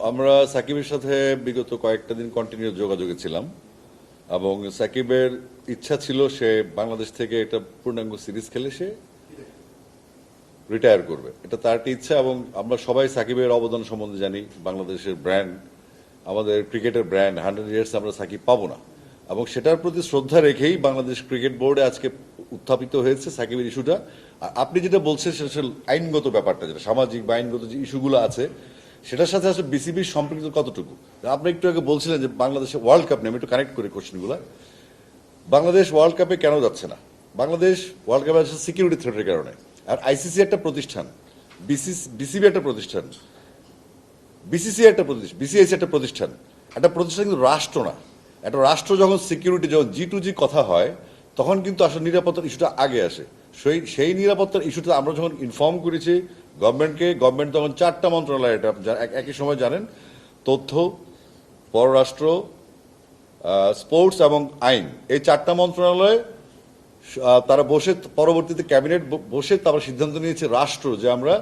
আমরা সাকিবের সাথে বিগত কয়েকটা দিন কন্টিনিউ যোগাযোগে ছিলাম এবং সাকিবের ইচ্ছা ছিল সে বাংলাদেশ থেকে একটা পূর্ণাঙ্গ সিরিজ খেলে সে রিটায়ার করবে। এটা তার একটা ইচ্ছা এবং আমরা সবাই সাকিবের অবদান সম্বন্ধে জানি। বাংলাদেশের ব্র্যান্ড, আমাদের ক্রিকেটের ব্র্যান্ড 100 ইয়ার্স আমরা সাকিব পাবো না এবং সেটার প্রতি শ্রদ্ধা রেখেই বাংলাদেশ ক্রিকেট বোর্ডে আজকে উত্থাপিত হয়েছে সাকিবের ইস্যুটা। আপনি যেটা বলছেন সেটা আইনগত ব্যাপারটা, যেটা সামাজিক বা আইনগত যে ইস্যুগুলো আছে সেটার সাথে আসলে বিসিবির সম্পৃক্ত কতটুকু। আপনি একটু আগে বলছিলেন যে বাংলাদেশে ওয়ার্ল্ড কাপ নিয়ে, আমি একটু কানেক্ট করি কোশ্চেনগুলো। বাংলাদেশ ওয়ার্ল্ড কাপে কেন যাচ্ছে না? বাংলাদেশ ওয়ার্ল্ড কাপে যাচ্ছে সিকিউরিটি থ্রেটের কারণে। আর আইসিসি একটা প্রতিষ্ঠান, বিসিবি একটা প্রতিষ্ঠান, বিসিসি একটা প্রতিষ্ঠান, বিসিআইসি একটা প্রতিষ্ঠান। একটা প্রতিষ্ঠান কিন্তু রাষ্ট্র না। একটা রাষ্ট্র যখন সিকিউরিটি, যখন জি কথা হয় তখন কিন্তু আসলে নিরাপত্তার ইস্যুটা আগে আসে। সেই নিরাপত্তার ইস্যুটা আমরা যখন ইনফর্ম করেছি গভর্নমেন্টকে, গভর্নমেন্ট তখন 4টা মন্ত্রণালয়, এটা একই সময় জানেন, তথ্য, পররাষ্ট্র, স্পোর্টস এবং আইন, এই 4টা মন্ত্রণালয় তারা বসে পরবর্তীতে ক্যাবিনেট বসে তারপর সিদ্ধান্ত নিয়েছে রাষ্ট্র যে আমরা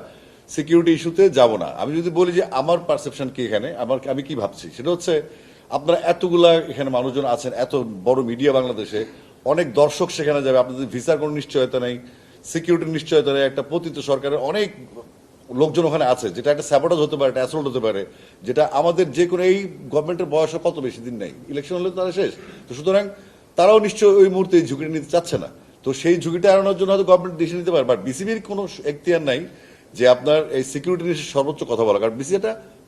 সিকিউরিটি ইস্যুতে যাব না। আমি যদি বলি যে আমার পারসেপশন কি এখানে, আমি কি ভাবছি, সেটা হচ্ছে আপনারা এতগুলা এখানে মানুষজন আছেন, এত বড় মিডিয়া বাংলাদেশে, অনেক দর্শক সেখানে যাবে, আপনাদের ভিসার কোনো নিশ্চয়তা নেই, সিকিউরিটির নিশ্চয়তা নেই, একটা পতিত সরকারের অনেক লোকজন ওখানে আছে, যেটা একটা স্যাবোটাজ হতে পারে, একটা অ্যাসল্ট হতে পারে, যেটা আমাদের যে কোনো, এই গভর্নমেন্টের বয়স কত বেশি দিন নেই, ইলেকশন হলে তারা শেষ। তো সুতরাং তারাও নিশ্চয়ই ওই মুহূর্তে এই ঝুঁকিটা নিতে চাচ্ছে না। তো সেই ঝুঁকিটা এড়ানোর জন্য হয়তো গভর্নমেন্ট দেশে নিতে পারে, বাট বিসিবির কোনো এখতিয়ার নাই যে আপনার এই সিকিউরিটি নিয়ে সর্বোচ্চ কথা বলা। কারণ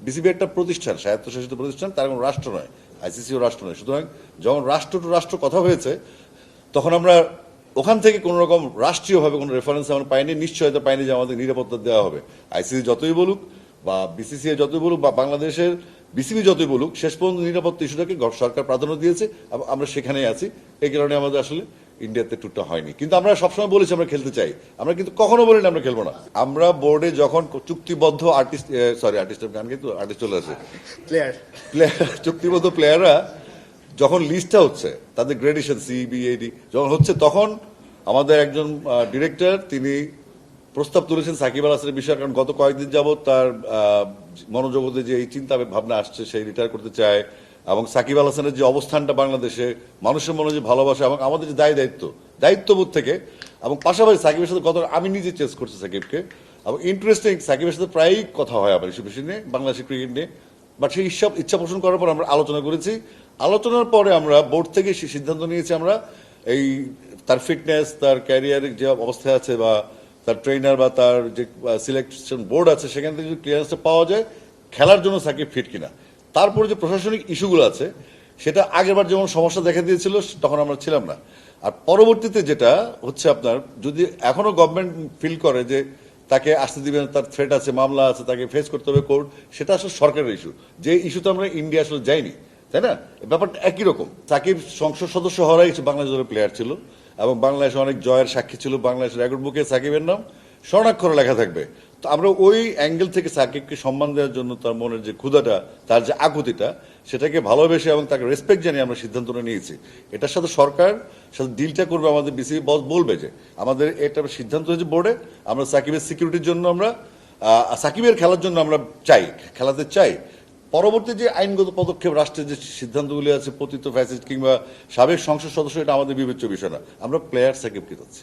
বিসিবি একটা প্রতিষ্ঠান, স্বায়ত্তশাসিত প্রতিষ্ঠান, তার কোনো রাষ্ট্র নয়, আইসিসিও রাষ্ট্র নয়। সুতরাং যখন রাষ্ট্র টু রাষ্ট্র কথা হয়েছে তখন আমরা ওখান থেকে কোনো রকম রাষ্ট্রীয়ভাবে কোনো রেফারেন্স আমরা পাইনি, নিশ্চয়তা পাইনি যে আমাদের নিরাপত্তা দেওয়া হবে। আইসিসি যতই বলুক বা বিসিসিআই যতই বলুক বা বাংলাদেশের বিসিবি যতই বলুক, শেষ পর্যন্ত নিরাপত্তা ইস্যুটাকে সরকার প্রাধান্য দিয়েছে। আমরা সেখানেই আছি। এই কারণে আমাদের আসলে ইন্ডিয়াতে ট্যুরটা হয়নি। কিন্তু আমরা সবসময় বলেছি আমরা খেলতে চাই, আমরা কিন্তু কখনো বলিনি আমরা খেলবো না। আমরা বোর্ডে যখন চুক্তিবদ্ধ আর্টিস্ট চলে আসে, চুক্তিবদ্ধ প্লেয়াররা যখন লিস্টটা হচ্ছে, তাদের গ্রেডেশন সিবিএডি যখন হচ্ছে, তখন আমাদের একজন ডিরেক্টর তিনি প্রস্তাব তুলেছেন সাকিব আল হাসানের বিষয়ে। কারণ গত কয়েকদিন যাবৎ তার মনোজগতে যে এই চিন্তা ভাবনা আসছে, সেই রিটায়ার করতে চায় এবং সাকিব আল হাসানের যে অবস্থানটা বাংলাদেশে, মানুষের মনে যে ভালোবাসা এবং আমাদের যে দায়িত্ববোধ থেকে, এবং পাশাপাশি সাকিবের সাথে আমি নিজে চেস করছি সাকিবকে, এবং ইন্টারেস্টিং সাকিবের সাথে প্রায়ই কথা হয় আমার ইস্যু বিষয় নিয়ে, বাংলাদেশের ক্রিকেট নিয়ে। বাট সেই ইচ্ছা পোষণ করার পর আমরা আলোচনা করেছি। আলোচনার পরে আমরা বোর্ড থেকে সিদ্ধান্ত নিয়েছি আমরা এই তার ফিটনেস, তার ক্যারিয়ারের যে অবস্থায় আছে, বা তার ট্রেনার বা তার যে সিলেকশন বোর্ড আছে, সেখান থেকে যদি ক্লিয়ারেন্সটা পাওয়া যায় খেলার জন্য সাকিব ফিট কিনা। তারপরে যে প্রশাসনিক ইস্যুগুলো আছে সেটা আগেরবার যেমন সমস্যা দেখা দিয়েছিল তখন আমরা ছিলাম না। আর পরবর্তীতে যেটা হচ্ছে, আপনার যদি এখনো গভর্নমেন্ট ফিল করে যে তাকে আসতে দিবেন, তার থ্রেট আছে, মামলা আছে, তাকে ফেস করতে হবে কোর্ট, সেটা আসলে সরকারের ইস্যু। যে ইস্যুতে আমরা ইন্ডিয়া আসলে যাইনি, তাই না? ব্যাপারটা একই রকম। সাকিব সংসদ সদস্য হওয়ারাই বাংলাদেশ দলের প্লেয়ার ছিল এবং বাংলাদেশে অনেক জয়ের সাক্ষী ছিল। বাংলাদেশের রেকর্ড বুকে সাকিবের নাম স্বর্ণাক্ষরে লেখা থাকবে। তো আমরা ওই অ্যাঙ্গেল থেকে সাকিবকে সম্মান দেওয়ার জন্য, তার মনের যে ক্ষুধাটা, তার যে আকুতিটা, সেটাকে ভালোবেসে এবং তাকে রেসপেক্ট জানিয়ে আমরা সিদ্ধান্তটা নিয়েছি। এটার সাথে সরকার সাথে ডিলটা করবে, আমাদের বিসিবি বস বলবে যে আমাদের এটা সিদ্ধান্ত হয়েছে বোর্ডে, আমরা সাকিবের সিকিউরিটির জন্য, আমরা সাকিবের খেলার জন্য আমরা খেলাতে চাই। পরবর্তী যে আইনগত পদক্ষেপ, রাষ্ট্রের যে সিদ্ধান্তগুলি আছে, পতিত ফ্যাসিস্ট কিংবা সাবেক সংসদ সদস্য, এটা আমাদের বিবেচ্য বিষয় না। আমরা প্লেয়ার সাকিবকে চাচ্ছি।